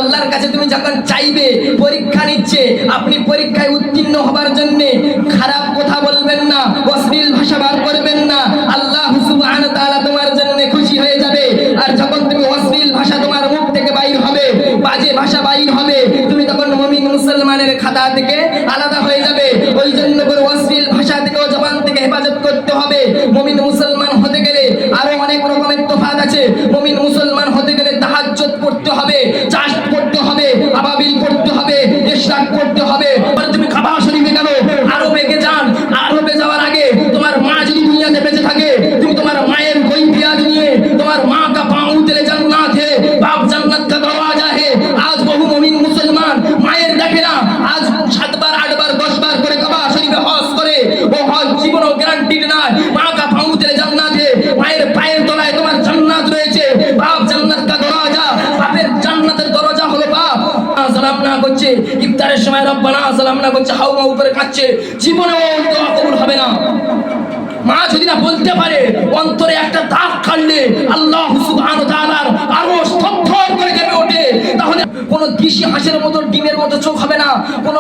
আল্লাহর কাছে তুমি যখন চাইবে, পরীক্ষা নিচ্ছে, আপনি পরীক্ষায় উত্তীর্ণ হবার জন্য খারাপ কথা বলবেন না, অশ্লীল ভাষা বার করবেন না, আল্লাহ সুবহানাহু ওয়া তাআলা তোমার জন্য খুশি হয়ে যাবে। আর যখন তুমি অশ্লীল ভাষা তোমার মুখ থেকে বাইর হবে, বাজে ভাষা বাইর হবে, তুমি তখন মুমিন মুসলমানের খাতা থেকে আলাদা হয়ে যাবে। ওই জন্য করে অশ্লীল ভাষা থেকে ও জবান থেকে হেফাজত করতে হবে। মুমিন মুসলমান হতে গেলে আরো অনেক রকমের তফাৎ আছে। মুমিন মুসলমান হতে গেলে তাহাজ্জুদ পড়তে হবে, চাষ পড়তে হবে, আবাবিল পড়তে হবে, ইশরাক পড়তে হবে। তুমি কাবা শরীফে গেল, আরবে যান, আরবে যাওয়ার আগে তোমার মা যদি দুনিয়াতে বেঁচে থাকে, তুমি তোমার মায়ের কৈফিয়ত নিয়ে, তোমার মা কা পাঁও তেরে জান্নাত হে, বাপ জান্নাত কা দরওয়াজা হে। আজ বহু মুমিন মুসলমান মায়ের দেখে না, আজ 7 বার 8 বার 10 বার করে কাবা শরীফে হজ করে, ও হজ জীবনও গ্যারান্টিড নয়। মা কা পাঁও তেরে জান্নাত হে, মায়ের পায়ের তলায় তোমার জান্নাত রয়েছে, বাপ জান্নাত কা দরওয়াজা, বাপের জান্নাতের দরজা হলো বাপ। সালাম না করছে ইফতারের সময়, রব্বানা সালাম না করছে, হাওয়া উপরে খাচ্ছে, জীবনেও দোয়া কবুল হবে না। মা যদি না বলতে পারে, অন্তরে একটা দাগ কাটলে আল্লাহ সুবহানাহু ওয়া তাআলার আরো স্তব্ধ করে কেঁপে ওঠে। তাহলে কোন দেশি হাঁসের মতো ডিমের মতো চোখ হবে না, কোন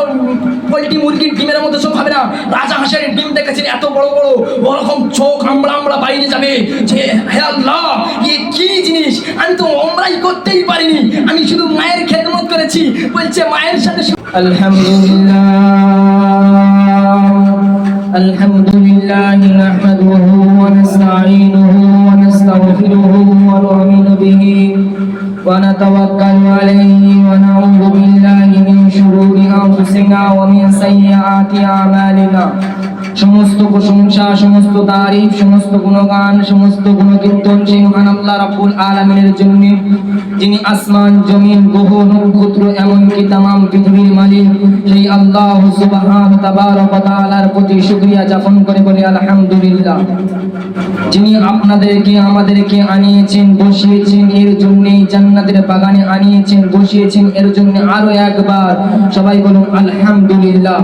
পোল্ট্রি মুরগির ডিমের মতো চোখ হবে না। রাজা হাঁসের ডিম দেখেছেন এত বড় বড়, ওরকম চোখ আমরা বাইরে যাবে যে হে আল্লাহ এ কি জিনিস, আমি তো ওমরাই করতেই পারিনি, আমি শুধু মায়ের খেদমত করেছি। বলছে মায়ের সাথে আলহামদুলিল্লাহ আলহামদুলিল্লাহি নাহমাদুহু ওয়া নাস্তাঈনুহু ওয়া নাস্তাগফিরুহু ওয়া নু'মিনু বিহি ওয়া নাতাওয়াক্কালু আলাইহি ওয়া নাউযু বিল্লাহি মিন শুরুরি আনফুসিনা ওয়া মিন সাইয়্যাতি আমালিনা। সমস্ত প্রশংসা, সমস্ত তারিফ, সমস্ত গুণগান, সমস্ত গুণকীর্তন সেই মহান আল্লাহ রাব্বুল আলামিনের জন্য, যিনি আসমান, জমিন, গ্রহ, নক্ষত্র এমনকি তামাম পৃথিবীর মালিক। সেই আল্লাহ সুবহানাহু তাবারাক ওয়া তাআলার প্রতি শুকরিয়া জ্ঞাপন করে বলি আলহামদুলিল্লাহ। যিনি আপনাদেরকে আমাদেরকে আনিয়েছেন, বসিয়েছেন এর জন্যই, জান্নাতের বাগানে আনিয়েছেন, বসিয়েছেন এর জন্য আরো একবার সবাই বলুন আলহামদুলিল্লাহ।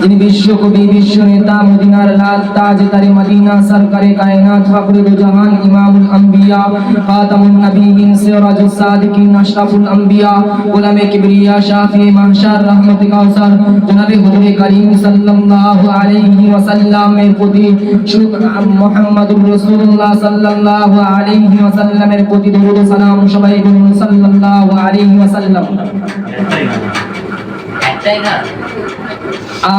যিনি বিশ্বকবি, বিশ্ব নেতা, মদিনার লাল, তাজদারে মদিনা, সরকারে কায়নাত, ফখরুল জাহান, ইমামুল আম্বিয়া, খাতামুন নবিয়্যিন, সিরাজুস সাদিকিন, আশরাফুল আম্বিয়া, গোলামে কিবরিয়া, শাফিয়ে মাহশার, রহমতে কাউসার, জনাবে হুজুরে করিম সাল্লাল্লাহু আলাইহি ওয়াসাল্লামের প্রতি, মুহাম্মদুর রাসূলুল্লাহ সাল্লাল্লাহু আলাইহি ওয়াসাল্লামের প্রতি দরুদ ও সালাম সবাই বলুন সাল্লাল্লাহু আলাইহি ওয়াসাল্লাম।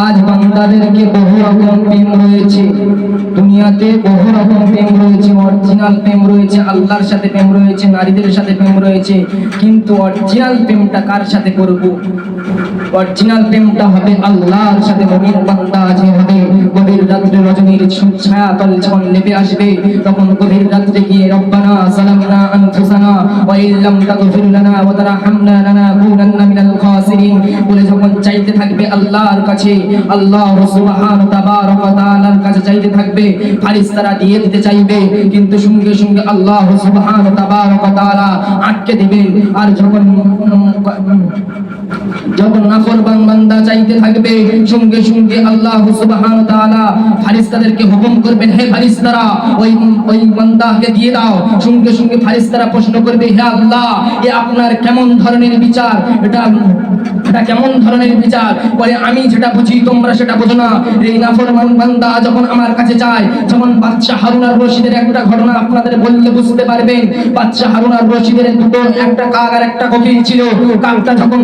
আজ বান্দাদেরকে বহু রকম প্রেম রয়েছে, দুনিয়াতে বহু রকম প্রেম রয়েছে। অরিজিনাল প্রেম রয়েছে, আল্লাহর সাথে প্রেম রয়েছে, নারীদের সাথে প্রেম রয়েছে, কিন্তু অরিজিনাল প্রেমটা কার সাথে করব? অরিজিনাল প্রেমটা হবে আল্লাহর সাথে। মুমিন বান্দা যে হবে, গভীর রাত্রে রজনীর ছায়া তল যখন নেমে আসবে, তখন গভীর রাত্রে গিয়ে রব্বানা যালামনা আনফুসানা ওয়া ইল্লাম তাগফির লানা ওয়া তারহামনা লানাকুনান্না মিনাল খাসিরিন বলে যখন চাইতে থাকবে আল্লাহর কাছে, আল্লাহ সুবহানাহু তাবারাক ওয়া তাআলার কাছে চাইতে থাকবে, ফারিস্তারা দিয়ে দিতে চাইবে, কিন্তু সঙ্গে সঙ্গে আল্লাহ সুবহানাহু তাবারাক ওয়া তাআলা আটকে দিবেন। আর যখন নাফরমান বান্দা চাইতে থাকবে, সঙ্গে সঙ্গে আল্লাহ সুবহানাহু ওয়া তাআলা ফারিস্তাদেরকে হুকুম করবেন, হে ফারিস্তারা ওই বান্দাকে দিয়ে দাও। সঙ্গে সঙ্গে ফারিস্তারা প্রশ্ন করবে, হে আল্লাহ এ আপনার কেমন ধরনের বিচার, এটা কেমন ধরনের বিচার? বলে আমি যেটা বুঝি তোমরা সেটা বোঝো না। এই নাফরমান বান্দা যখন আমার কাছে যায়, যেমন বাদশাহ হারুন আর রশিদের একটা ঘটনা আপনাদের বললে বুঝতে পারবেন। বাদশাহ হারুন আর রশিদের দুটো, একটা কাক আর একটা কোকিল ছিল। কাকটা যখন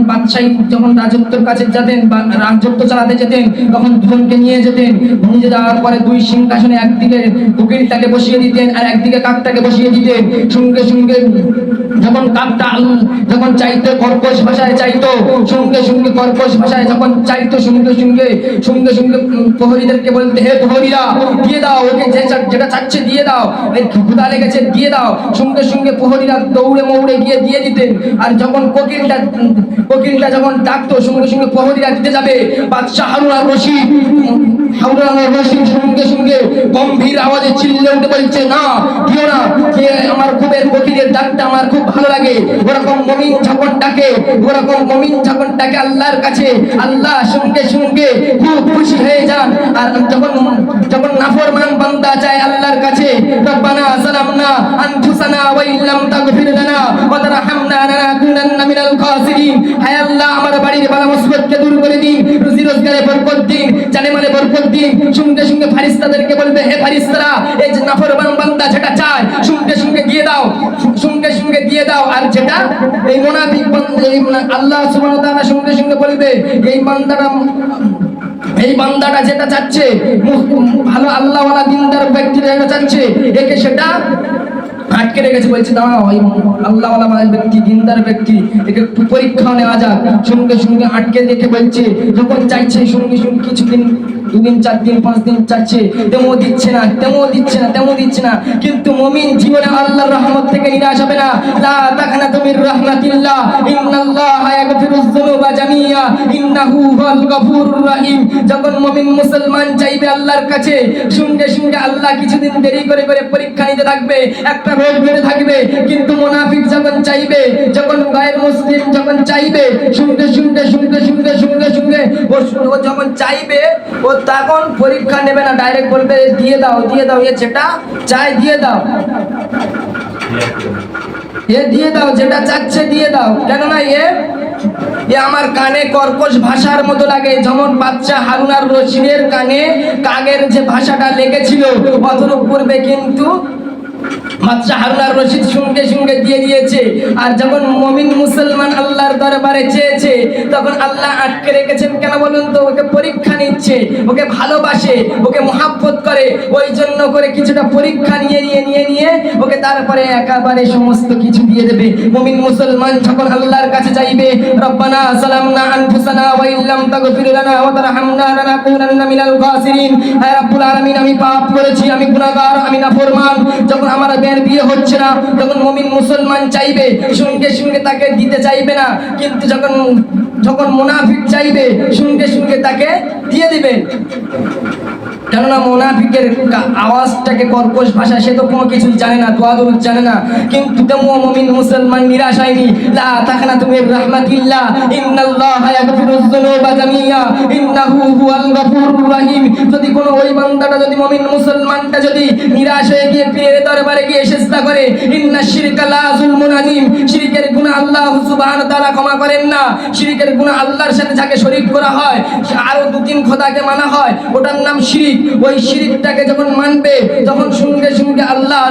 বাদশাহ যখন রাজত্বের কাছে যেতেন বা রাজত্ব চালাতে যেতেন, তখন দুজনকে নিয়ে যেতেন। নিয়ে যাওয়ার পরে দুই সিংহাসনে একদিকে কোকিলটাকে বসিয়ে দিতেন আর একদিকে কাকটাকে বসিয়ে দিতেন। সঙ্গে সঙ্গে যখন কাকটা যখন চাইতো কর্কশ ভাষায় চাইতো, সঙ্গে সঙ্গে কর্কশ ভাষায় যখন চাইতো, সঙ্গে সঙ্গে প্রহরীদেরকে বলতে, হে প্রহরীরা দিয়ে দাও, ওকে যেটা চাচ্ছে দিয়ে দাও, এই ক্ষুধা লেগেছে দিয়ে দাও। সঙ্গে সঙ্গে প্রহরীরা দৌড়ে মৌড়ে গিয়ে দিয়ে দিতেন। আর যখন কোকিলটা যখন ডাকতো, সঙ্গে সঙ্গে প্রহরীরা দিতে যাবে। বাদশাহ হারুন আর রশিদ সঙ্গে সঙ্গে গম্ভীর আওয়াজে চিল্লে উঠে বলছে, না দিও না, কে আমার খুবের কোকিলের ডাকটা আমার খুব ভালো লাগে। ওরকম মুমিন যখন ডাকে আল্লাহর কাছে, আল্লাহ সঙ্গে সঙ্গে খুব খুশি হয়ে যান। আর যখন নাফরমান বান্দা যায় আল্লাহর কাছে, রব্বানা যালামনা আনফুসানা ওয়া ইল্লাম তাগফির লানা ওয়া তারহামনা লানাকুনান্না লাকুনান্না মিনাল খাসিরিন। হে আল্লাহ আমার বাড়ির বালা মুসিবতকে দূর করে দিন, রুজি রোজগারে বরকত দিন, জানে মালে বরকত দিন। সঙ্গে সঙ্গে ফেরেশতাদেরকে বলবে, হে ফেরেশতারা, এই যে নাফরমান বান্দা যেটা চায় সঙ্গে সঙ্গে দিয়ে দাও, সঙ্গে সঙ্গে দিয়ে দাও। আর যেটা এই মুনাফিক বান্দা, আল্লাহ সুবহানাহু ওয়া তাআলা সঙ্গে সঙ্গে বলবে, এই বান্দাটা যেটা চাচ্ছে, ভালো আল্লাহওয়ালা দিনদার ব্যক্তি যেটা চাচ্ছে, একে সেটা আটকে রেখেছে। বলছে দাঁড়াও, ওই আল্লাহওয়ালা ব্যক্তি, দিনদার ব্যক্তি, একে একটু পরীক্ষা নেওয়া যাক। সঙ্গে সঙ্গে আটকে রেখে বলছে, যখন চাইছে সঙ্গে সঙ্গে কিছুদিন, 2 দিন 4 দিন 5 দিন চাচ্ছে, তেমন দিচ্ছে না, তেমন দিচ্ছে না, তেমন দিচ্ছে না। কিন্তু মুমিন জীবনে আল্লাহর রহমত থেকে নিরাশ হবে না। লা তাকনাতু মির রাহমাতিল্লাহ, ইন্নাল্লাহা ইয়াগফিরুয যুনুবা জামিয়া, ইন্নাহু হুয়াল গফুরুর রহিম। যখন মুমিন মুসলমান চাইবে আল্লাহর কাছে, সঙ্গে সঙ্গে আল্লাহ কিছুদিন দেরি করে করে পরীক্ষা নিতে থাকবে, একটা রোগ বেড়ে থাকবে। কিন্তু মুনাফিক যখন চাইবে, যখন গায়ের মুসলিম যখন চাইবে, সঙ্গে সঙ্গে সঙ্গে সঙ্গে সঙ্গে সঙ্গে ও যখন চাইবে, ও তখন পরীক্ষা নেবে না, ডাইরেক্ট বলবে দিয়ে দাও, দিয়ে দাও, এ যেটা চাই দিয়ে দাও, এ দিয়ে দাও, যেটা চাচ্ছে দিয়ে দাও। কেননা এ আমার কানে কর্কশ ভাষার মতো লাগে, যেমন বাচ্চা হারুন আর রশিদের কানে কাগের যে ভাষাটা লেগেছিল অতটুকু পূর্বে, কিন্তু বাচ্চা হারুন আর রশিদ সঙ্গে সঙ্গে দিয়ে দিয়েছে। আর যখন মুমিন মুসলমান আল্লাহর দরবারে চেয়েছে, তখন আল্লাহ আটকে রেখেছেন। কেন বলুন তো? ওকে পরীক্ষা নিচ্ছে, ওকে ভালোবাসে, ওকে মহাব্বত করে, ওই জন্য করে কিছুটা পরীক্ষা নিয়ে নিয়ে নিয়ে নিয়ে ওকে তারপরে একেবারে সমস্ত কিছু দিয়ে দেবে। মুমিন মুসলমান যখন আল্লাহর কাছে চাইবে, রব্বানা যালামনা আনফুসানা ওয়া ইল্লাম তাগফির লানা ওয়া তারহামনা লানাকুনান্না মিনাল খাসিরিন। হে রব্বুল আলামিন, আমি পাপ করেছি, আমি গুনাহগার, আমি নাফরমান। যখন আমার বিয়ে হচ্ছে না, যখন মুমিন মুসলমান চাইবে, সঙ্গে সঙ্গে তাকে দিতে চাইবে না। কিন্তু যখন মুনাফিক চাইবে, সঙ্গে সঙ্গে তাকে দিয়ে দিবে। কেননা মুনাফিকের আওয়াজটাকে কর্কশ ভাষা, সে তো কোনো কিছুই জানে না, দোয়া দরুদ জানে না। কিন্তু তেমন মুমিন মুসলমান নিরাশ হয়নি। লা তাকনাতু মির রাহমাতিল্লাহ, ইন্নাল্লাহা ইয়াগফিরুয যুনুবা জামিয়া, ইন্নাহু হুয়াল গফুরুর রহিম। যদি কোনো ওই বান্দাটা, যদি মুমিন মুসলমানটা যদি নিরাশ হয়ে গিয়ে পীরের দরবারে গিয়ে সিজদা করে, ইন্নাশ শিরকা লা যুলমুন আযীম, শিরকের গুনাহ আল্লাহ সুবহানাহু ওয়া তাআলা ক্ষমা করেন না। শিরকের গুনাহ আল্লাহর সাথে যাকে শরীক করা হয়, আরো 2-3 খোদাকে মানা হয়, ওটার নাম শিরক। ওই শিরকটাকে যখন মানবে, তখন সঙ্গে সঙ্গে আল্লাহ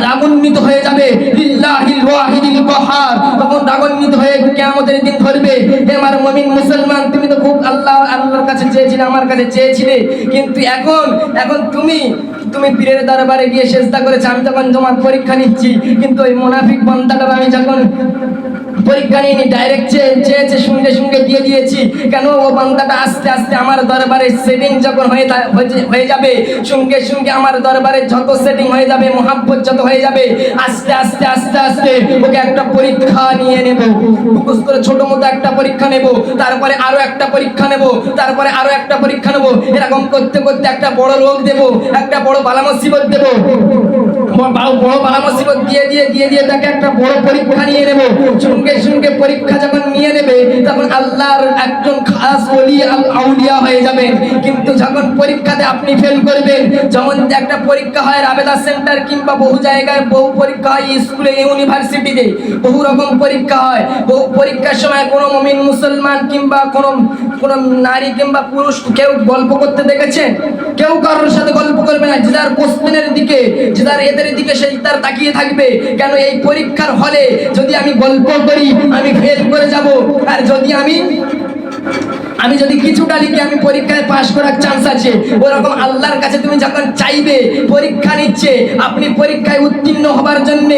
রাগান্বিত হয়ে যাবে, লিল্লাহিল ওয়াহিদিল কাহার। তখন রাগান্বিত হয়ে কিয়ামতের দিন ধরবে, হে আমার মুমিন মুসলমান, তুমি তো খুব আল্লাহর কাছে চেয়েছিলে, আমার কাছে চেয়েছিলে, কিন্তু এখন তুমি পীরের দরবারে গিয়ে সিজদা করেছো, আমি তখন তোমার পরীক্ষা নিচ্ছি। কিন্তু ওই মুনাফিক বান্দাটার আমি যখন পরীক্ষা নিয়ে ডাইরেক্ট চেয়েছে, সঙ্গে সঙ্গে দিয়ে দিয়েছি। কেন? ও বান্দাটা আস্তে আস্তে আমার দরবারে সেটিং যখন হয়ে যাবে, সঙ্গে সঙ্গে আমার দরবারে যত সেটিং হয়ে যাবে, মহাব্বত যত হয়ে যাবে, আস্তে আস্তে আস্তে আস্তে ওকে একটা পরীক্ষা নিয়ে নেব। ফোকাস করে ছোট মতো একটা পরীক্ষা নেব, তারপরে আরো একটা পরীক্ষা নেব, তারপরে আরো একটা পরীক্ষা নেব। এরকম করতে করতে একটা বড় রোগ দেব, একটা বড় বালা মুসিবত দেব, বড় বালা মুসিবত দিয়ে দিয়ে দিয়ে দিয়ে তাকে একটা বড় পরীক্ষা নিয়ে নেব। সঙ্গে সঙ্গে পরীক্ষা যখন নিয়ে নেবে, তখন আল্লাহর একজন খাস ওলি আউলিয়া হয়ে যাবেন। কিন্তু যখন পরীক্ষাতে আপনি ফেল করবেন, যেমন একটা পরীক্ষা হয় রাবেদা সেন্টার কিংবা বহু জায়গায় বহু পরীক্ষা হয়, স্কুলে, ইউনিভার্সিটিতে বহু রকম পরীক্ষা হয়। বহু পরীক্ষার সময় কোনো মুমিন মুসলমান কিংবা কোনো নারী কিংবা পুরুষ কেউ গল্প করতে দেখেছেন? কেউ কারোর সাথে গল্প করবে না। যে যার কোশ্চেনের দিকে, যে যার এদের দিকে, সেই তার তাকিয়ে থাকবে। কেন? এই পরীক্ষার হলে যদি আমি গল্প করি, আমি ফেল করে যাব। আর যদি আমি যদি কিছুটা লিখে আমি পরীক্ষায় পাশ করার চান্স আছে। ওরকম আল্লাহর কাছে তুমি যখন চাইবে, পরীক্ষা নিচ্ছে, আপনি পরীক্ষায় উত্তীর্ণ হবার জন্য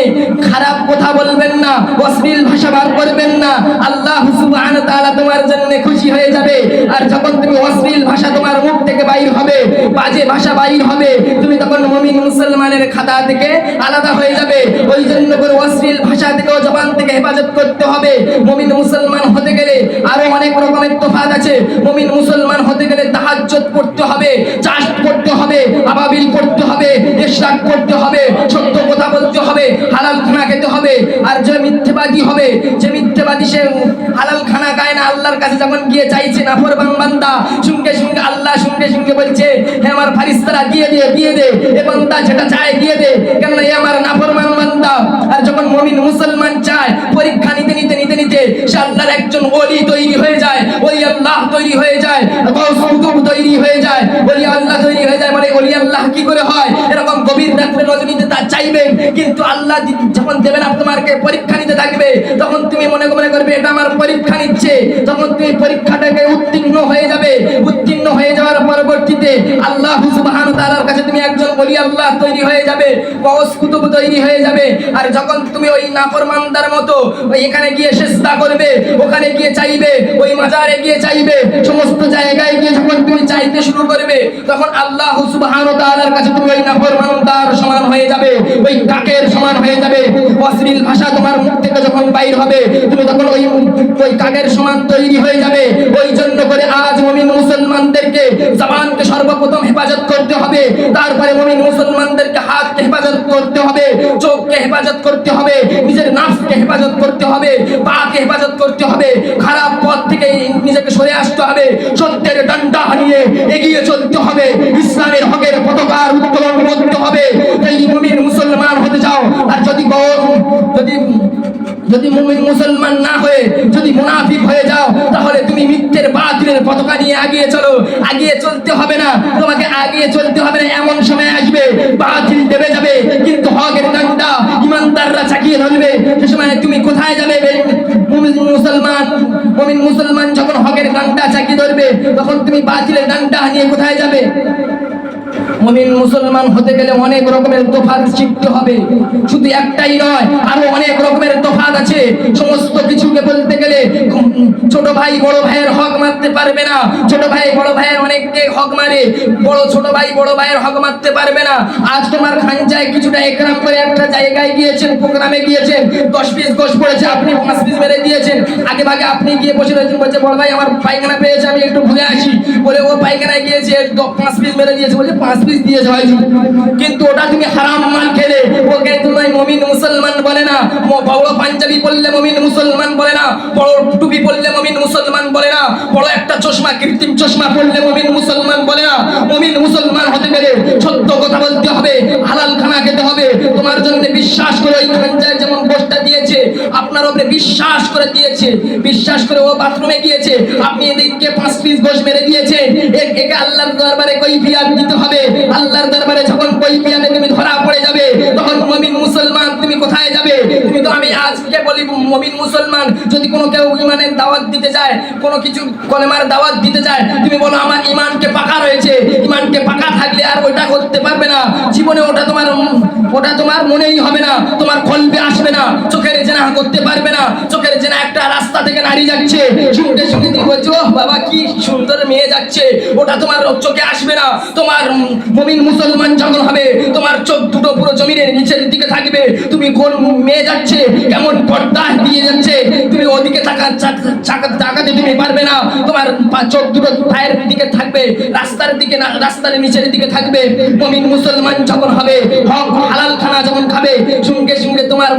খারাপ কথা বলবেন না, অশ্লীল ভাষা বার করবেন না। আল্লাহ সুবহানাহু ওয়া তাআলা তোমার জন্য খুশি হয়ে যাবে। আর যখন তুমি অশ্লীল ভাষা তোমার মুখ থেকে বাইর হবে, বাজে ভাষা বাইর হবে, তুমি তখন মুমিন মুসলমানের খাতা থেকে আলাদা হয়ে যাবে। ওই জন্য করে অশ্লীল ভাষা থেকে ও জবান থেকে হেফাজত করতে হবে। মুমিন মুসলমান হতে গেলে আরো অনেক রকমের তফাৎ আছে। মুমিন মুসলমান হতে গেলে তাহাজ্জুদ পড়তে হবে, চাষ করতে হবে, আবাবিল পড়তে হবে, ইশরাক করতে হবে, সত্য কথা বলতে হবে, হালাল খানা খেতে হবে। আর যে মিথ্যাবাদী হবে, যে মিথ্যাবাদী, সে হালাল খানা খায় না, আল্লাহর কাছে যখন গিয়ে চাইছে নাফরমান বান্দা, সঙ্গে সঙ্গে আল্লাহ সঙ্গে সঙ্গে বলছে, হে আমার ফেরেশতারা দিয়ে দে, এ বান্দা যেটা চায় দিয়ে দে, কেননা এ আমার নাফরমান বান্দা। আর যখন মুমিন মুসলমান চায়, পরীক্ষা নিতে নিতে নিতে সে আল্লাহর একজন ওলি তৈরি হয়ে যায়, ওলি আল্লাহ তৈরি হয়ে যায়, গাউস কুতুব তৈরি হয়ে যায়, ওলি আল্লাহ তৈরি হয়ে যায়। মানে ওলি আল্লাহ কি করে হয়? এরকম গভীর রাত্রে রজনীতে তা চাইবেন, কিন্তু আল্লাহ যখন দেবেন তোমাকে পরীক্ষা নিতে থাকবে, তখন তুমি মনে করবে এটা আমার পরীক্ষা নিচ্ছে। তখন তুমি পরীক্ষাটাকে উত্তীর্ণ হয়ে যাবে। উত্তীর্ণ হয়ে যাওয়ার পরবর্তীতে আল্লাহ সুবহানাহু ওয়া তাআলার কাছে তুমি একজন ওলি আল্লাহ তৈরি হয়ে যাবে, গাউস কুতুব তৈরি হয়ে যাবে। আর যখন তুমি ওই নাফরমানদার মতো এখানে গিয়ে সিজদা করবে, ওখানে গিয়ে চাইবে, ওই মাজারে গিয়ে চাইবে, সমস্ত জায়গায় গিয়ে যখন তুমি চাইতে শুরু করবে, তখন আল্লাহ সুবহানাহু ওয়া তাআলার কাছে তুমি ওই নাফরমানদার সমান হয়ে যাবে, ওই কাকের সমান হয়ে যাবে। অশ্লীল ভাষা তোমার মুখ থেকে যখন বাইর হবে, তুমি তখন ওই কাকের সমান তৈরি হয়ে যাবে। ওই জন্য করে আজ মুমিন মুসলমানদেরকে জবানকে সর্বপ্রথম হেফাজত করতে হবে, তারপরে মুমিন মুসলমানদেরকে হাতকে হেফাজত করতে হবে, চোখকে হেফাজত করতে হবে, নিজের নাফসকে হেফাজত করতে হবে, পাকে হেফাজত করতে হবে, খারাপ পথ থেকে নিজেকে সরে আসতে হবে, সত্যের ডান্ডা হানিয়ে এগিয়ে চলতে হবে, ইসলামের হকের পতাকা উত্তোলন করতে হবে। এই মুমিন মুসলমান হতে চাও, আর যদি মুমিন মুসলমান না হয়ে যদি মুনাফিক হয়ে যাও, তাহলে তুমি মিথ্যের বাতিলের পতাকা নিয়ে আগিয়ে চলো। আগিয়ে চলতে হবে না, তোমাকে আগিয়ে চলতে হবে না। এমন সময় আসবে বাতিল দেবে যাবে, কিন্তু হকের ডান্ডা ইমানদাররা চাকিয়ে ধরবে। সে সময় তুমি কোথায় যাবে? মুমিন মুসলমান যখন হকের ডান্ডা চাকিয়ে ধরবে, তখন তুমি বাতিলের ডান্ডা নিয়ে কোথায় যাবে? মুমিন মুসলমান হতে গেলে অনেক রকমের তফাৎ শিখতে হবে, শুধু একটাই নয়, আরো অনেক রকমের তফাৎ আছে। সমস্ত কিছুকে বলতে গেলে ছোট ভাই বড় ভাইয়ের হক মারতে পারবে না, ছোট ভাই বড় ভাইয়ের অনেককে হক মারে, ছোট ভাই বড় ভাইয়ের হক মারতে পারবে না। আজ তোমার খানজায় কিছুটা একরাম করে একটা জায়গায় গিয়েছেন, প্রোগ্রামে গিয়েছেন, 10 পিস গোশ পড়েছে, আপনি 5 পিস মেরে দিয়েছেন। আগে ভাগে আপনি গিয়ে বসে রয়েছেন, বলছে বড় ভাই আমার পায়খানা পেয়েছে, আমি একটু ঘুরে আসি বলে ও পায়খানায় গিয়েছে, 5 পিস মেরে দিয়েছে, বলছে 5 পিস দিয়েছে ভাই, কিন্তু ওটা তুমি হারাম মাল খেলে। ওকে তুমি মুমিন মুসলমান বলে না। বড় পাঞ্জাবি পরলে মুমিন মুসলমান বলে না, বড় টুপি পরলে মুমিন মুসলমান বলে না, বড় একটা চশমা কৃত্রিম চশমা পরলে মুমিন মুসলমান বলে না। মুমিন মুসলমান হতে গেলে সত্য কথা বলতে হবে, হালাল খানা খেতে হবে। তোমার জন্য বিশ্বাস করে ওই খানজায় যেমন গোশটা দিয়েছে, আপনার উপরে বিশ্বাস করে দিয়েছে, বিশ্বাস করে ও বাথরুমে গিয়েছে, আপনি এদিকে 5 পিস গোশ মেরে দিয়েছে। একে আল্লাহর দরবারে কৈফিয়ত দিতে হবে। আল্লাহর দরবারে যখন কৈফিয়তে তুমি ধরা পড়ে যাবে, তখন মুমিন মুসলমান তুমি কোথায় যাবে? তুমি তো, আমি আজকে বলি মুমিন মুসলমান যদি কোনো কেউ ঈমানের দাওয়াত দিতে যায়, কোনো কিছু কলেমার দাওয়াত দিতে যায়, তুমি বলো আমার ঈমানকে পাকা রয়েছে। ঈমানকে পাকা থাকলে আর ওটা করতে পারবে না জীবনে, ওটা তোমার মনেই হবে না, তোমার কলবে আসবে না। চোখের জেনা করতে পারবে না। চোখের জেনা একটা রাস্তা থেকে নারী যাচ্ছে, শুনতে শুনতে তুমি বলছো ওহ বাবা কি সুন্দর মেয়ে যাচ্ছে, ওটা তোমার চোখে আসবে না। তোমার মুমিন মুসলমান যখন হবে, তোমার চোখ দুটো পুরো জমিনের নিচের দিকে থাকবে। তুমি কোন মেয়ে যাচ্ছে, কেমন পর্দা দিয়ে যাচ্ছে, তুমি ওদিকে তাকাতে তুমি পারবে না। তোমার চোখ দুটো পায়ের দিকে থাকবে, রাস্তার দিকে না, রাস্তার নিচের দিকে থাকবে। মুমিন মুসলমান যখন হবে, হক হালাল খানা যখন খাবে, সঙ্গে সঙ্গে তোমার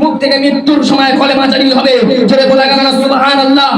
মুখ থেকে মৃত্যুর সময় কলেমা জারি হবে। জোরে বলা গেল না সুবহানাল্লাহ।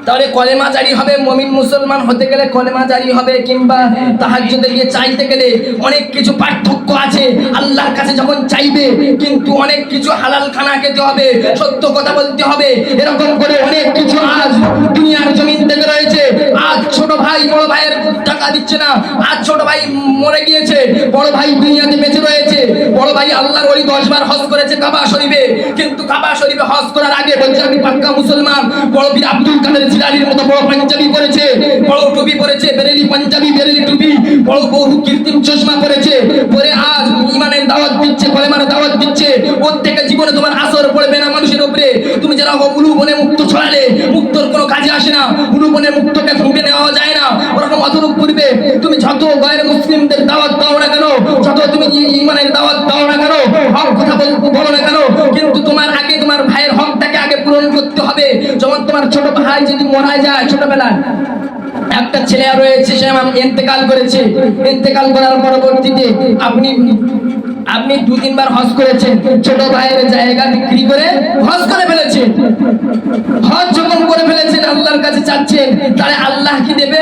তাহলে কলেমা জারি হবে, মুমিন মুসলমান হতে গেলে কলেমা জারি হবে, কিংবা তাহাজ্জুদে গিয়ে চাইতে গেলে অনেক কিছু পার্থক্য আছে। আল্লাহর কাছে যখন চাইবে, কিন্তু অনেক কিছু হালাল খানা খেতে হবে, সত্য কথা বলতে হবে। এরকম করে অনেক কিছু আজ দুনিয়ার জমিন থেকে রয়েছে। আজ ছোট ভাই বড় ভাইয়ের টাকা দিচ্ছে না, আজ ছোট ভাই মরে গিয়েছে, বড় ভাই দুনিয়াতে বেঁচে রয়েছে। বড় ভাই আল্লাহর ওলি 10 বার হজ করেছে কাবা শরীফে, কিন্তু কাবা শরীফে হজ করার আগে বলছে আমি পাক্কা মুসলমান। বড় বীর আব্দুল কাদের জিলানীর মতো বড় পাঞ্জাবি পরেছে, বড় টুপি পরেছে, বেরেলি পাঞ্জাবি, বেরেলি টুপি, বড় বহু কৃত্রিম চশমা পরেছে, পরে আজ ঈমানের দাওয়াত দিচ্ছে, কলেমার দাওয়াত দিচ্ছে। ওর থেকে জীবনে তোমার আসর পড়বে না মানুষের উপরে। তুমি যারা উলু বনে মুক্ত ছড়ালে, মুক্তর কোনো কাজে আসে না। উলু বনে মুক্তকে ফুঁকে নেওয়া যায় না, ওরকম অতরূপ করবে। তুমি যত গায়ের মুসলিমদের দাওয়াত দাও না কেন, যত তুমি ঈমানের দাওয়াত দাও না কেন, হক কথা বলো না কেন, কিন্তু তোমার আগে তোমার ভাইয়ের হকটাকে আগে পূরণ করতে হবে। যেমন তোমার ছোট ভাই যদি মারা যায় ছোটবেলায়, একটা ছেলে রয়েছে, সে ইন্তেকাল করেছে, ইন্তেকাল করার পরবর্তীতে আপনি 2-3 বার হজ করেছেন, ছোট ভাইয়ের জায়গা বিক্রি করে হজ করে ফেলেছেন। হজ যখন করে ফেলেছেন, আল্লাহর কাছে চাচ্ছেন, তাহলে আল্লাহ কি দেবে?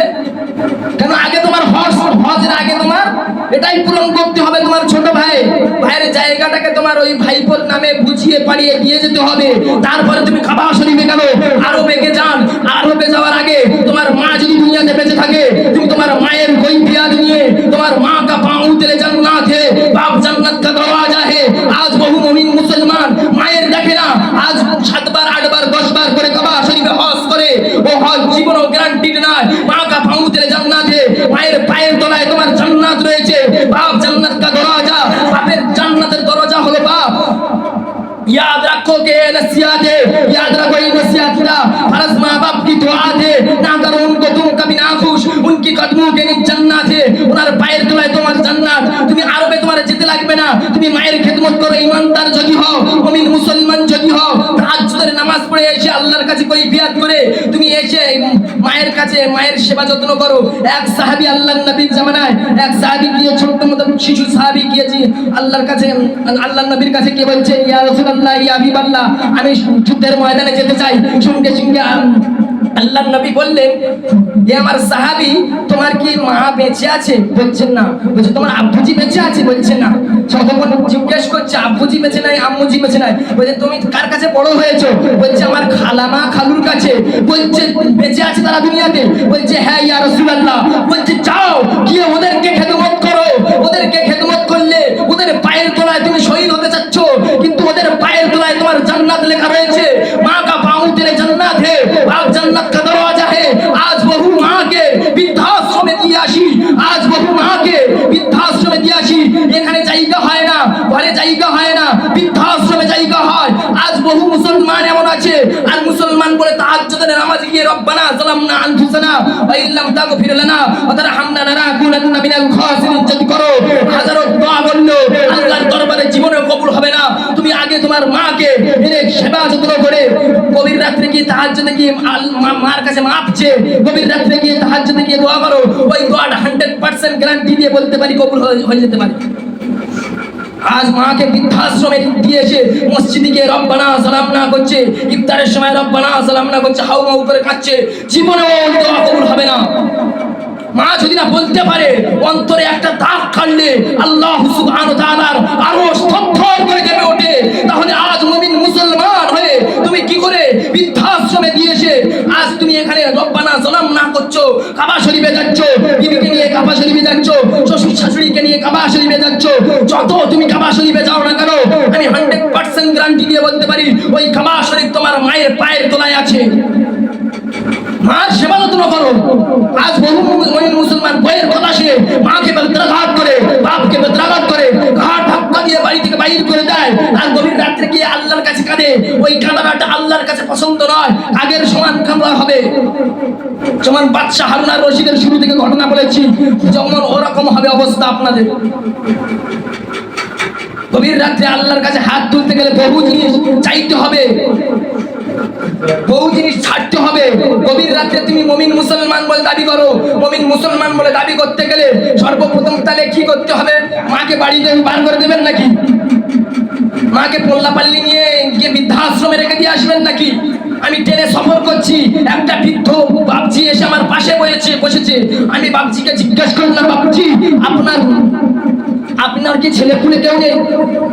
কেন আগে তোমার হজের আগে তোমার এটাই পূরণ করতে হবে। তোমার ছোট ভাইয়ের জায়গাটাকে তোমার ওই ভাইপোর নামে বুঝিয়ে পাড়িয়ে দিয়ে যেতে হবে, তারপরে তুমি কাবা শরীফে গেল, আরবে যান। আরবে যাওয়ার আগে তোমার মা যদি দুনিয়াতে বেঁচে থাকে, তুমি তোমার মায়ের কৈফিয়ত নিয়ে তোমার মা কা পাঁও তেলে জান্নাত হে, বাপ জান্নাত কা দরওয়াজা হে। আজ বহু মুমিন মুসলমান মায়ের দেখে না, আজ 7 বার 8 বার 10 বার করে কাবা শরীফে হজ করে, ও হজ জীবনও গ্যারান্টিড নয়। মা কা পাঁও তেলে জান্নাত হে, মায়ের পায়ের তলায় তোমার জান্নাত রয়েছে। বাপ জান্নাত কা দরওয়াজা, বাপের জান্নাতের দরজা হলো বাপ। याद रखो के नसीहत है, याद रखो ये नसीहत का फर्ज माँ बाप की दुआ है, ना करो उनको तुम कभी ना खुश, उनकी कदमों के नीचे जन्नत है, उनार पाয়ের তলায় তোমার জান্নাত। তুমি আরবে তোমার যেতে লাগবে না, তুমি মায়ের খেদমত করো। ইমানদার যদি হও, মুমিন মুসলমান যদি হও, তাহাজ্জুদের নামাজ পড়ে এসে আল্লাহর কাছে কৈফিয়ত করে তুমি এসে মায়ের কাছে মায়ের সেবা যত্ন করো। এক সাহাবী আল্লাহর নবীর জামানায় এক সাহাবী গিয়ে ছোট্ট মতো শিশু সাহাবী গিয়েছে আল্লাহর কাছে, আল্লাহর নবীর কাছে গিয়ে বলছে, ইয়া রাসূলুল্লাহ, ইয়া হাবিবাল্লাহ, আমি যুদ্ধের ময়দানে যেতে চাই। সঙ্গে সঙ্গে আল্লাহর নবী বললেন, এ আমার সাহাবী, তোমার কি মা বেঁচে আছে? বলছেন না। বলছে, তোমার আব্বুজি বেঁচে আছে? বলছেন না। তখন জিজ্ঞেস করছে, আব্বুজি বেঁচে নাই, আম্মুজি বেঁচে নাই? বলছে, তুমি কার কাছে বড় হয়েছো? বলছে, আমার খালামা খালুর কাছে। বলছে, বেঁচে আছে তারা দুনিয়াতে? বলছে, হ্যাঁ ইয়া রাসূলুল্লাহ। বলছে, যাও গিয়ে ওদেরকে খেদমত করো। ওদেরকে খেদমত করলে ওদের পায়ের তলায় তুমি শহীদ হতে চাচ্ছ, কিন্তু ওদের পায়ের তলায় তোমার জান্নাত লেখা রয়েছে। মা কা পাঁও তেলে জান্নাত হে, বাপ জান্নাত কা দরওয়াজা হে। আজ বহু মাকে বৃদ্ধাশ্রমে দিয়ে আসি, আজ বহু মাকে বৃদ্ধাশ্রমে দিয়ে আসি। এখানে জায়গা হয় না, ঘরে জায়গা হয় না, বৃদ্ধাশ্রমে জায়গা হয়। আজ বহু মুসলমান এমন আছে, আর মুসলমান বলে তাহাজ্জুদের নামাজ গিয়ে রব্বানা যালামনা আনফুসানা ওয়া ইল্লাম তাগফির লানা ওয়া তারহামনা লানাকুনান্না মিনাল খাসিরিন যদি করো, হাজারো দোয়া বললো আল্লাহর দরবারে জীবনে কবুল হবে না। তুমি আগে তোমার মাকে এনে সেবা যত্ন করে গভীর রাত্রে গিয়ে তাহাজ্জুদে গিয়ে মার কাছে মাপ চেয়ে গভীর রাত্রে গিয়ে তাহাজ্জুদে গিয়ে দোয়া করো। ওই দোয়াটা 100% গ্যারান্টি দিয়ে বলতে পারি কবুল হয়ে যেতে পারে। আজ মাকে বৃদ্ধাশ্রমে দিয়ে এসে মসজিদে গিয়ে রব্বানা সালামনা করছে, ইফতারের সময় রব্বানা সালামনা করছে, হাউমাউ করে কাঁদছে, জীবনেও দোয়া কবুল হবে না। মা যদি না বলতে পারে, অন্তরে একটা দাগ কাটলে আল্লাহ সুবহানাহু ওয়া তাআলার আরশ থরথর করে কেঁপে ওঠে। তাহলে আজ মুমিন মুসলমান হয়ে তুমি কি করে বৃদ্ধাশ্রমে দিয়ে এসে আজ তুমি এখানে রব্বানা যালামনা করছো, কাবা শরীফে যাচ্ছ, বিবিকে নিয়ে কাবা শরীফে যাচ্ছ, শ্বশুর শাশুড়িকে নিয়ে কাবা শরীফে যাচ্ছ। যত তুমি কাবা শরীফে যাও না কেন, আমি 100% গ্যারান্টি দিয়ে বলতে পারি ওই কাবা শরীফ তোমার মায়ের পায়ের তলায় আছে। মার সেবা যত্ন করো। আজ বহু মুমিন মুসলমান বইয়ের কথা শুনে মাকে বেত্রাঘাত করে, বাপকে বেত্রাঘাত করে, ঘাট ধাক্কা দিয়ে বাড়ি থেকে বাইর করে দেয়, আর গভীর রাত্রে গিয়ে আল্লাহর কাছে কাঁদে। ওই কাঁদাটা আল্লাহর কাছে পছন্দ নয়, আগের সমান কাঁদা হবে। যেমন বাদশাহ হারুন আর রশিদের শুরু থেকে ঘটনা বলেছি, যেমন ওরকম হবে অবস্থা আপনাদের। গভীর রাত্রে আল্লাহর কাছে হাত তুলতে গেলে বহু জিনিস চাইতে হবে, বহু জিনিস ছাড়তে হবে। গভীর রাত্রে তুমি মুমিন মুসলমান বলে দাবি করো, মুমিন মুসলমান বলে দাবি করতে গেলে সর্বপ্রথম তাহলে কি করতে হবে? মাকে বাড়িতে বার করে দেবেন নাকি? মাকে পল্লাপাল্লি নিয়ে গিয়ে বৃদ্ধাশ্রমে রেখে দিয়ে আসবেন নাকি? আমি ট্রেনে সফর করছি, একটা বৃদ্ধ বাপজি এসে আমার পাশে বসেছে। আমি বাপজিকে জিজ্ঞাসা করলাম, বাপজি আপনার কি ছেলে পুলে কেউ নেই?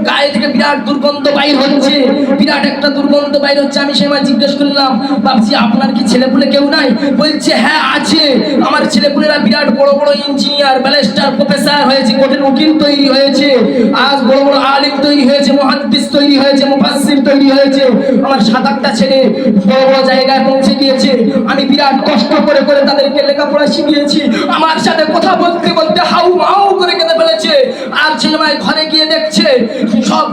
গায়ে থেকে বিরাট দুর্গন্ধ বাইর হচ্ছে, বিরাট একটা দুর্গন্ধ বাইর হচ্ছে। আমি সেই জিজ্ঞেস করলাম, বাপজি আপনার কি ছেলে পুলে কেউ নাই? বলছে, হ্যাঁ আছে, আমার ছেলেপুলেরা বিরাট বড় বড় ইঞ্জিনিয়ার, ব্যারিস্টার, প্রফেসর হয়েছে, কোর্টের উকিল তৈরি হয়েছে, আজ বড় বড় আলিম তৈরি হয়েছে, মুহাদ্দিস তৈরি হয়েছে, মুফাসসির তৈরি হয়েছে। আমার 7-8টা ছেলে বড় বড় জায়গায় পৌঁছে গিয়েছে। আমি বিরাট কষ্ট করে করে তাদেরকে লেখাপড়া শিখিয়েছি। আমার সাথে কথা বলতে বলতে হাউ মাউ করে কেঁদে ফেলেছে। আর ছেলেমেয়ে ঘরে গিয়ে দেখছে সব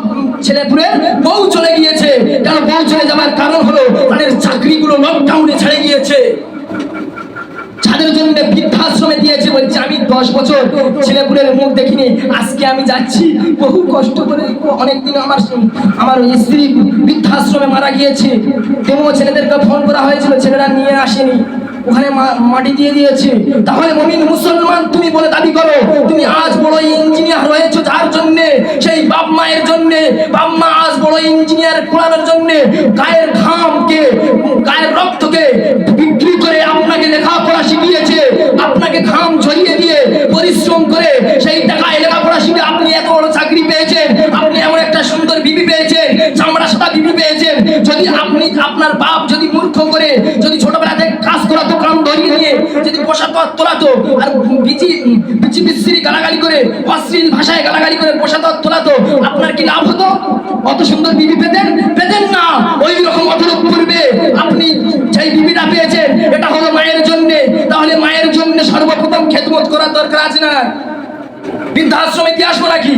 ছেলেপুলে বউ চলে গিয়েছে। কেন বউ চলে যাবার কারণ হলো তাদের চাকরিগুলো লকডাউনে ছেড়ে গিয়েছে, যাদের জন্য বৃদ্ধাশ্রমে দিয়েছে। বলছে, আমি 10 বছর ছেলেপুলের মুখ দেখিনি, আজকে আমি যাচ্ছি বহু কষ্ট করে। অনেকদিন আমার স্ত্রী বৃদ্ধাশ্রমে মারা গিয়েছে, তেমন ছেলেদেরকে ফোন করা হয়েছিল, ছেলেরা নিয়ে আসেনি, ওখানে মাটি দিয়ে দিয়েছে। তাহলে মুমিন মুসলমান তুমি বলে দাবি করো, তুমি আজ বড় ইঞ্জিনিয়ার হয়েছো যার জন্য, সেই বাপ মায়ের জন্য। বাপ মা আজ বড় ইঞ্জিনিয়ার করানোর জন্য গায়ের ঘামকে, গায়ের রক্তকে বিক্রি করে আপনাকে লেখাপড়া শিখিয়েছে, আপনাকে ঘাম ঝরিয়ে দিয়ে পরিশ্রম করে সেই টাকায় লেখাপড়া শিখে আপনি এত বড় চাকরি পেয়েছেন, আপনি এমন একটা সুন্দর বিবি পেয়েছেন, চামড়া সাদা বিবি পেয়েছেন। যদি আপনি আপনার বাপ যদি মূর্খ করে যদি ছোটবেলা থেকে কাজ করাতো, কান ধরিয়ে নিয়ে যদি পোশাক তোলাতো আর বিচি বিচ্ছিরি গালাগালি করে অশ্লীল ভাষায় গালাগালি করে পোশাক তোলাতো, আপনার কি লাভ হতো? অত সুন্দর বিবি পেতেন? পেতেন না। ওই রকম অতরূপ পূর্বে আপনি যেই বিবিটা পেয়েছেন এটা হলো মায়ের জন্যে। তাহলে মায়ের জন্য সর্বপ্রথম খেদমত করার দরকার আছে না? বৃদ্ধাশ্রমে দিয়ে আসবো নাকি?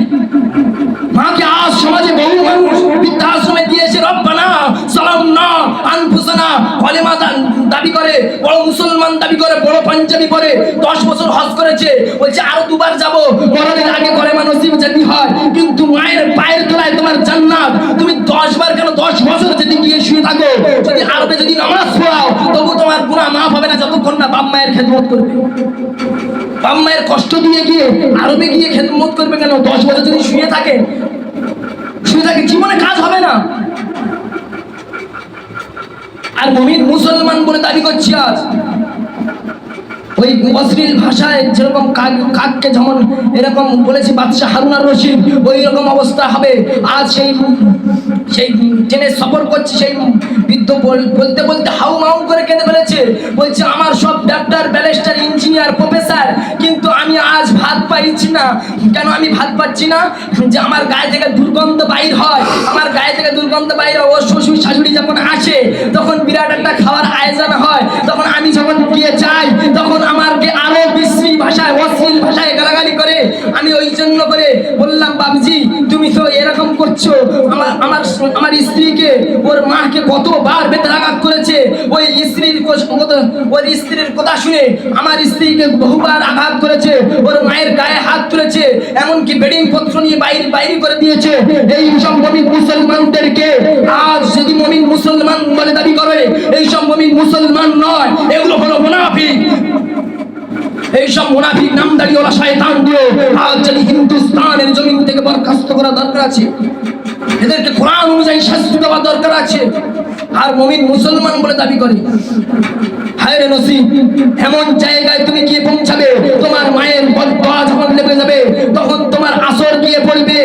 মাকে আজ সমাজে বহু মানুষ বৃদ্ধাশ্রমে দিয়েছে। রব্বানা সালামনা আনফুসানা কলেমা দাবি করে, বড় মুসলমান দাবি করে, বড় পাঞ্জাবি পরে 10 বছর হজ করেছে, বলছে আরো 2 বার যাবো, মরণের আগে কলেমা নসিব যদি হয়। কিন্তু মায়ের পায়ের তলায় তোমার জান্নাত। তুমি 10 বার কেন 10 বছর যদি গিয়ে শুয়ে থাকো, যদি আরবে যদি নামাজ পড়াও, তবু তোমার গুনাহ মাফ হবে না যতক্ষণ না বাপ মায়ের খেদমত করবে। বাপ মায়ের কষ্ট দিয়ে গিয়ে আরবে গিয়ে খেদমত করবে কেন? 10 বছর যদি শুয়ে থাকে জীবনে কাজ হবে না। আর মুমিন মুসলমান বলে দাবি করছি আজ ওই অশ্লীল ভাষায় যেরকম কাককে যেমন এরকম বলেছে বাদশাহ হারুন আর রশিদ, ওই রকম অবস্থা হবে। আজ সেই ট্রেনে সফর করছে, সেই বৃদ্ধ বলতে বলতে হাউ মাউ করে কেঁদে ফেলেছে। বলছে আমার সব ডাক্তার, ব্যারিস্টার, ইঞ্জিনিয়ার, প্রফেসর, কিন্তু আমি আজ ভাত পাইছি না। কেন আমি ভাত পাচ্ছি না? যে আমার গায়ে থেকে দুর্গন্ধ বাইর হয়, আমার গায়ে থেকে দুর্গন্ধ বাইর হয়। ওর শ্বশুর শাশুড়ি যখন আসে তখন বিরাট একটা খাওয়ার আয়োজন হয়, তখন আমি যখন গিয়ে চাই তখন আমাকে আরো বিশ্রী ভাষায়, অশ্লীল ভাষায় গালাগালি করে। আমি ওই জন্য করে বললাম, বাবজি তুমি তো এরকম করছো। আমার স্ত্রীকে, ওর মাকে কতবার বেদরাঘাত করেছে। ওই স্ত্রীর কথা শুনে আমার স্ত্রীকে বহুবার আঘাত করেছে, ওর মায়ের গায়ে হাত তুলেছে, এমনকি বেডিং পত্র নিয়ে বাইরে করে দিয়েছে। এই সব মুমিন মুসলমানদেরকে আজ যদি মুমিন মুসলমান বলে দাবি করে, এই সব মুমিন মুসলমান নয়, এগুলো হলো মুনাফিক। এইসব মুনাফিক নামদারিওয়ালা শয়তান দিয়ে আজ যদি হিন্দুস্তানের জমিন থেকে বরখাস্ত করা দরকার আছে, এদেরকে কোরআন অনুযায়ী শাস্তি দেওয়া দরকার আছে। আর মুমিন মুসলমান বলে দাবি করে, হায় রে নসিব, এমন জায়গায় তুমি গিয়ে পৌঁছাবে, তোমার মায়ের বদদোয়া যখন লেগে যাবে তখন তোমার আসর গিয়ে পড়বে।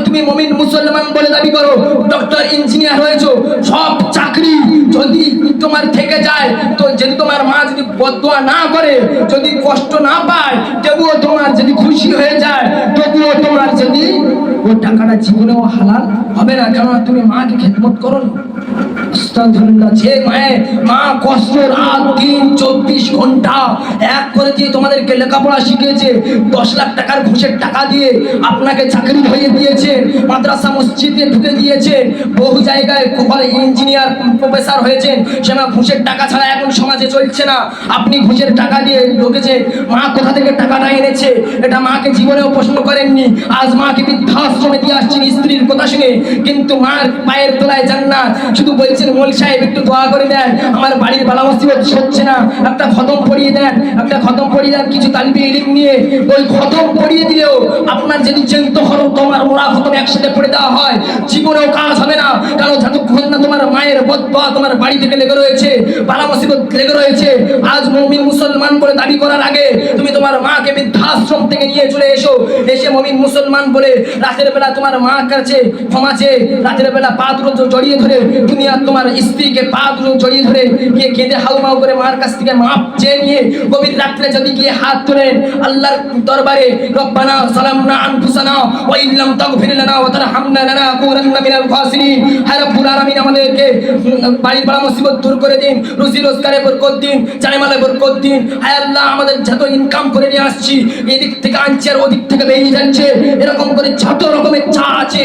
তুমি মুমিন মুসলমান বলে দাবি করো, ডক্টর, ইঞ্জিনিয়ার হয়েছো, সব চাকরি যদি তোমার থেকে যায়, তো যদি তোমার মা যদি বদদোয়া না করে, যদি কষ্ট না পায়, তবুও তোমার যদি খুশি হয়ে যায়, তবুও তোমার যদি ওই টাকাটা জীবনেও হালাল হবে না, কেননা তুমি মাকে খেদমত করো না। আস্তাগফিরুল্লাহ। যে মা কষ্ট রাত দিন 24 ঘন্টা এক করে দিয়ে তোমাদেরকে লেখাপড়া শিখিয়েছে, 10 লাখ টাকার ঘুষের টাকা দিয়ে আপনাকে চাকরি হয়ে দিয়েছে, মাদ্রাসা মসজিদে ঢুকে দিয়েছে, বহু জায়গায় ইঞ্জিনিয়ার, প্রফেসর হয়েছেন, সেটা ঘুষের টাকা ছাড়া এখন সমাজে চলছে না। আপনি ঘুষের টাকা দিয়ে ঢুকেছেন, মা কোথা থেকে টাকাটা এনেছে এটা মাকে জীবনেও প্রশ্ন করেননি। আজ মাকে বৃদ্ধাশ্রমে দিয়ে আসছেন স্ত্রীর কথা শুনে, কিন্তু মার পায়ের তলায় জান্নাত। শুধু বলছেন মৌল সাহেব একটু দোয়া করে দেন, আমার বাড়ির বালা মুসিবত হচ্ছে না, একটা খতম পড়িয়ে দেন, একটা খতম পড়িয়ে দেন, কিছু তালিবে ইলম নিয়ে ওই খতম পড়িয়ে দিলেও আপনার যদি চিন্তা করো তোমার ওরা খতম একসাথে পড়ে দেওয়া হয়, জীবনেও কাজ হবে না। কারণ যতক্ষণ না তোমার মায়ের বদদোয়া তোমার বাড়ি থেকে লেগে রয়েছে, বালা মুসিবত লেগে রয়েছে। আজ মুমিন মুসলমান বলে দাবি করার আগে তুমি তোমার মাকে বৃদ্ধাশ্রম থেকে নিয়ে চলে এসে মুমিন মুসলমান বলে রাতের বেলা তোমার মা কাছে ক্ষমা চেয়ে, রাতের বেলা পা দুটো জড়িয়ে ধরে, দুনিয়া তোমার স্ত্রীকে পা দুটো জড়িয়ে ধরে গিয়ে কেঁদে হাউমাউ করে মার কাছ থেকে মাপ চেয়ে নিয়ে গভীর রাত্রে যদি গিয়ে হাত তোলেন আল্লাহর দরবারে, রব্বানা সালামনা আনফুসানা ওয়া ইল্লাম তাগফির লানা ওয়া তারহামনা লানাকুনান্না মিনাল খাসিরিন। হে রব্বুল আলামিন, আমাদেরকে বাড়ির বালা মুসিবত দূর করে দিন, রুজি রোজগারে বরকত দিন, জানেমালে বরকত দিন। হে আল্লাহ, আমাদের যত ইনকাম করে নিয়ে আসছি, এদিক থেকে আনছি আর ওদিক থেকে বেরিয়ে যাচ্ছে, এরকম করে যত রকমের চা আছে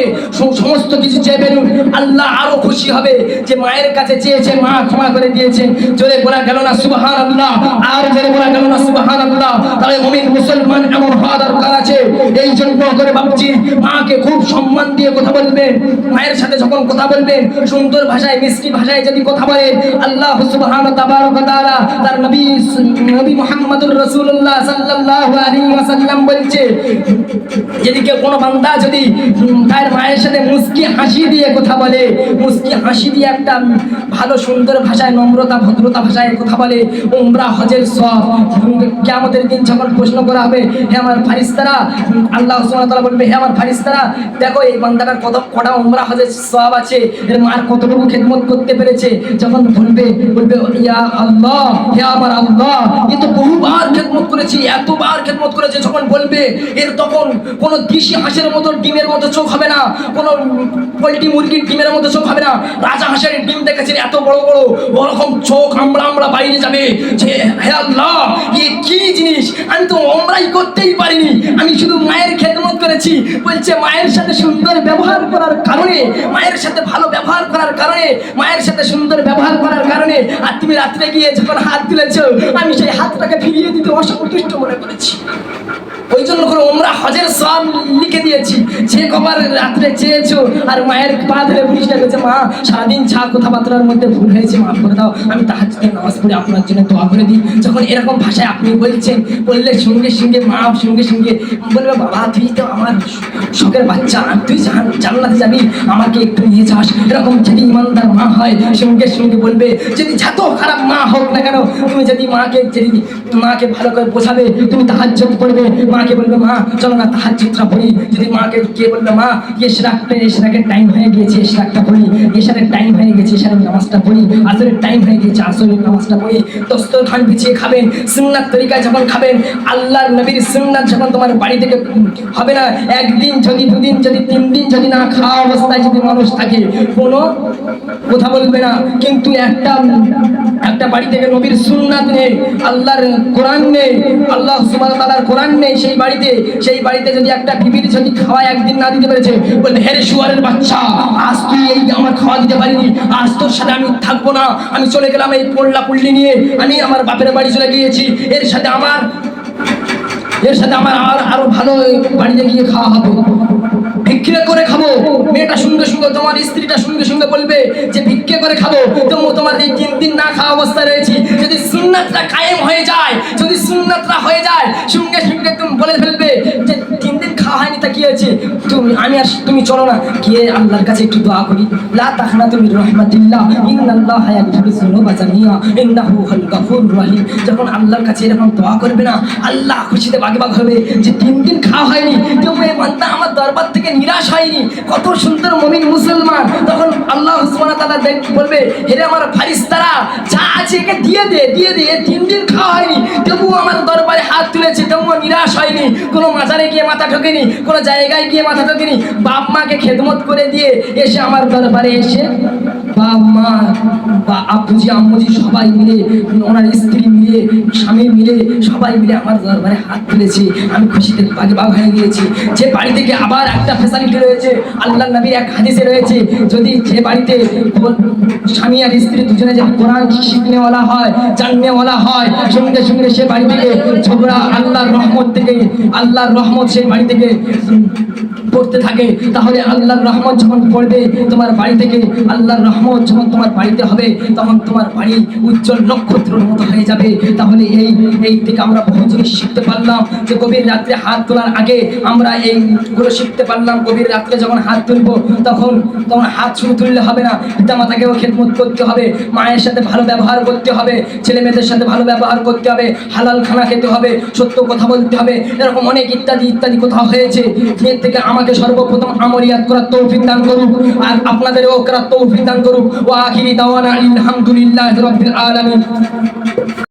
সমস্ত কিছু চেয়ে বেরুন। আল্লাহ আরো খুশি হবে যে মায়ের কাছে চেয়েছে, মা ক্ষমা করে দিয়েছে। জোরে বলা গেল না সুবহানাল্লাহ? আর জোরে বলা গেল না সুবহানাল্লাহ? তাহলে মুমিন মুসলমান এমন হওয়া দরকার আছে। এই জন্য করে ভাবছি মাকে খুব সম্মান দিয়ে কথা বলবেন, মায়ের সাথে যখন কথা বলবেন সুন্দর ভাষায়, মিষ্টি ভাষায় যদি কথা বলেন, আল্লাহ সুবহানাহু ওয়া তাআলা তার নবী মুহাম্মদুর রাসূলুল্লাহ সাল্লাল্লাহু আলাইহি ওয়াসাল্লাম বলছে, যদি কেউ কোনো বান্দা যদি তার মায়ের সাথে মুস্কি হাসি দিয়ে কথা বলে, মুস্কি হাসি দিয়ে একটা ভালো সুন্দর ভাষায় নম্রতা ভদ্রতা ভাষায় কথা বলে, উমরা হজের সওয়াব কিয়ামতের দিন যখন প্রশ্ন করা হবে, হে আমার ফারিস্তারা, আল্লাহ সুবহানাহু ওয়া তাআলা বলবে, হে আমার ফারিস্তারা, দেখো এই বান্দাটার কটা উমরা হজের সওয়াব আছে, এর মার কতটুকু খেদমত করতে পেরেছে। যখন বলবে ইয়া আল্লাহ, হে আমার আল্লাহ, এ তো বহুবার খেদমত করেছি, এতবার খেদমত করেছে। যখন বলবে এর তখন কোনো দেশি হাঁসের মতো ডিমের মতো চোখ হবে না, কোনো পোল্ট্রি মুরগির ডিমের মতো চোখ হবে না। রাজা হাঁসের ডিম দেখেছেন এত বড় বড়, ওরকম চোখ আমরা বাইরে যাবে যে হে আল্লাহ, এ কি জিনিস, আমি তো ওমরাই করতেই পারিনি, আমি শুধু মায়ের খেদমত করেছি। বলছে মায়ের সাথে সুন্দর ব্যবহার করার কারণে, মায়ের সাথে ভালো ব্যবহার করার কারণে, মায়ের সাথে সুন্দর ব্যবহার করার কারণে, আর তুমি রাত্রে গিয়ে যখন হাত তুলেছো, আমি সেই হাতটাকে ফিরিয়ে দিতে অসন্তুষ্ট মনে করেছি। ওই জন্য করে ওমরা হজের সওয়াব লিখে দিয়েছি। যে কবার রাত্রে চেয়েছো আর মায়ের পা ধরে পুলিশটা বলছে, মা সারাদিন যা কথাবার্তার মধ্যে ভুল হয়েছে মাফ করে দাও, আমি তাহাজ্জুদের নামাজ পড়ে আপনার জন্য দোয়া করে দিই। যখন এরকম ভাষায় আপনি বলছেন, বললে সঙ্গে সঙ্গে মা সঙ্গে সঙ্গে বলবে, বাবা তুই তো আমার শখের বাচ্চা, তুই জান্নাতে যাবি, আমাকে একটু নিয়ে যাস। এরকম যদি ইমানদার মা হয়, সঙ্গে সঙ্গে বলবে, যদি যত খারাপ মা হোক না কেন, তুমি যদি মাকে ভালো করে বোঝাবে, তুমি তাহাজ্জুদ পড়বে, মাকে বলবে, মা চলো না তাহাজ্জুদটা পড়ি। যদি মাকে কে বলবে, মা এশরাকের টাইম হয়ে গিয়েছে, এশরাকটা পড়ি, এশারের টাইম হয়ে গেছে, এশারের নামাজটা পড়ি, আসরের টাইম হয়ে গেছে, আসরের নামাজটা পড়ি। দস্তরখান বিছিয়ে খাবেন, সুন্নাত তরিকায় যখন খাবেন, আল্লাহর নবীর সুন্নাত যখন তোমার বাড়ি থেকে হবে না, একদিন যদি দুদিন যদি 3 দিন যদি না খাওয়া অবস্থায় যদি মানুষ থাকে, কোনো কথা বলবে না। কিন্তু একটা বাড়ি থেকে নবীর সুন্নাত নেই, আল্লাহর কোরআন নেই, আল্লাহ সুবহানাহু ওয়া তাআলার কোরআন নেই, সেই বাড়িতে যদি একটা বিবির যদি খাওয়া একদিন না দিতে পেরেছে, বলবে, হে শুয়ারের বাচ্চা, আজ তুই এই আমার খাওয়া দিতে পারিনি, আজ তোর সাথে আমি থাকবো না, আমি চলে গেলাম এই পোল্লা পুল্লি নিয়ে, আমি আমার বাপের বাড়ি চলে গিয়েছি, এর সাথে আমার আরো ভালো বাড়িতে গিয়ে খাওয়া হবে, ভিক্ষে করে খাবো। মেয়েটা সঙ্গে সঙ্গে, তোমার স্ত্রীটা সঙ্গে সঙ্গে বলবে যে ভিক্ষে করে খাবো, তোমার এই 3 দিন না খাওয়া অবস্থায় রয়েছি। যদি সুন্নাতটা কায়েম হয়ে যায়, যদি সুন্নাতটা হয়ে যায়, সঙ্গে সঙ্গে তুমি বলে ফেলবে যে 3 দিন খাওয়া হয়নি, তা কি আছে, তুমি চলো না গিয়ে আল্লাহর কাছে একটু দোয়া করি, লা তাখনাতু মির রাহমাতিল্লাহ, ইন্নাল্লাহা ইয়াগফিরুয যুনুবা জামিআ, ইন্নাহু হুল গফুরুর রহিম। যখন আল্লাহর কাছে এরকম দোয়া করবে না, আল্লাহ খুশিতে বাগবাগ হবে যে 3 দিন খাওয়া হয়নি, তবু এই বান্দা আমার দরবার থেকে নিরাশ হয়নি, কত সুন্দর মুমিন মুসলমান। তখন আল্লাহ সুবহানাহু ওয়া তাআলা বলবে, হে আমার ফারিস্তারা, যা আছে একে দিয়ে দে 3 দিন খাওয়া হয়নি, তবু আমার দরবারে হাত তুলেছে, তবু নিরাশ হয়নি, কোনো মাজারে গিয়ে মাথা ঠকেনি, কোনো জায়গায় গিয়ে মাথা ঠকেনি, বাপ মাকে খেদমত করে দিয়ে এসে আমার দরবারে এসে বাপ মা বা আব্বুজি আম্মুজি সবাই মিলে, ওনার স্ত্রী মিলে, স্বামী মিলে, সবাই মিলে আমার দরবারে হাত তুলেছে। আমি খুশিতে বাগবাগ হয়ে গিয়েছি। যে বাড়ি থেকে আবার একটা ফ্যাসিলিটি রয়েছে, আল্লাহর নবীর এক হাদিসে রয়েছে, যদি যে বাড়িতে স্বামী আর স্ত্রী দুজনে যদি কোরআন শিখনেওয়ালা হয়, জাননেওয়ালা হয়, সঙ্গে সঙ্গে সে বাড়ি থেকে ঝগড়া আল্লাহর রহমত সেই বাড়ি থেকে পড়তে থাকে, তাহলে আল্লাহর রহমত যখন পড়বে তোমার বাড়ি থেকে, আল্লাহর রহমত যখন তোমার বাড়িতে হবে, তখন তোমার বাড়ি উজ্জ্বল নক্ষত্রের মতো হয়ে যাবে। তাহলে এই থেকে আমরা বহু জিনিস শিখতে পারলাম, যে গভীর রাত্রে হাত তোলার আগে আমরা এইগুলো শিখতে পারলাম। গভীর রাত্রে যখন হাত তুলবো, তখন হাত শুধু তুললে হবে না, পিতা মাতাকেও খেদমত করতে হবে, মায়ের সাথে ভালো ব্যবহার করতে হবে, ছেলে মেয়েদের সাথে ভালো ব্যবহার করতে হবে, হালাল খানা খেতে হবে, সত্য কথা বলতে হবে, এরকম অনেক ইত্যাদি ইত্যাদি কথা হয়েছে। এর থেকে আমাকে সর্বপ্রথম আমলিয়াত করার তৌফিক দান করুক, আর আপনাদেরও করার তৌফিক দান করুক। ওয়া আখিরি দাওয়ানা আলহামদুলিল্লাহি রাব্বিল আলামিন।